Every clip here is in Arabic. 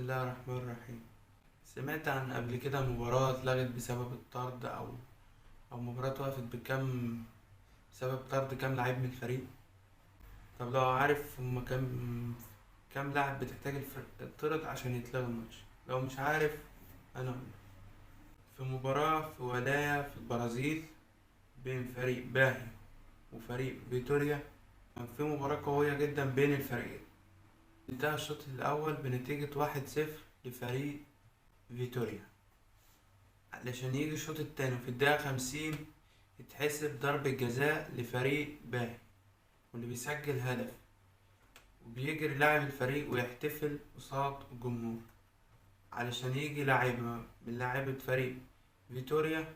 الله الرحمن الرحيم. سمعت عن قبل كده مباراة اتلغت بسبب الطرد أو مباراة وقفت بسبب طرد كام لعيب من الفريق. طب لو عارف هما كام لاعب بتحتاج الطرد عشان يتلغي الماتش؟ لو مش عارف أنا أقول. في مباراة في ودايا في البرازيل بين فريق باهي وفريق فيتوريا، كان في مباراة قوية جدا بين الفريقين. انتهى الشوط الأول بنتيجة 1-0 لفريق فيتوريا، علشان يجي الشوط التاني وفي الدقيقة 50 يتحسب ضربة جزاء لفريق باهي، واللي بيسجل هدف وبيجري لاعب الفريق ويحتفل قصاد الجمهور، علشان يجي لاعب من لاعيبة فريق فيتوريا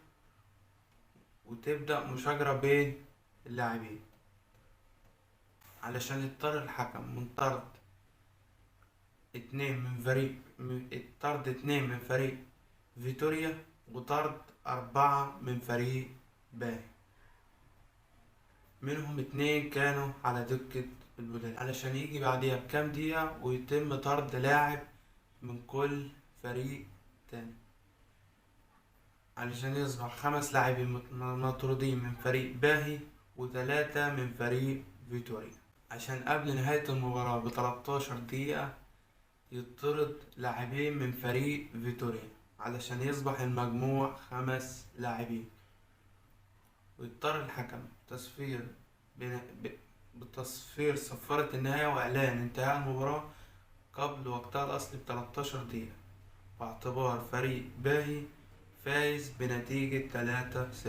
وتبدأ مشاجرة بين اللاعبين، علشان يضطر الحكم من طرد اتنين من فريق فيتوريا وطرد 4 من فريق باهي، منهم 2 كانوا على دكة البدلاء، علشان يجي بعديها بكام دقيقة ويتم طرد لاعب من كل فريق تاني، علشان يصبح 5 لاعبين مطرودين من فريق باهي و3 من فريق فيتوريا، عشان قبل نهاية المباراة ب13 دقيقة يطرد لاعبين من فريق فيتوريا، علشان يصبح المجموع 5 لاعبين، ويضطر الحكم بتصفير صفارة النهاية وإعلان انتهاء المباراة قبل وقتها الأصلي ب13 دقيقة، باعتبار فريق باهي فايز بنتيجة 3-0،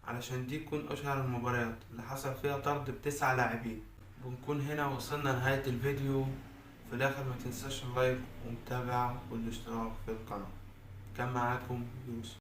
علشان دي تكون أشهر المباريات اللي حصل فيها طرد ب9 لاعبين. بنكون هنا وصلنا نهاية الفيديو. في الآخر متنساش اللايك ومتابعة والاشتراك في القناة. كان معاكم يوسف.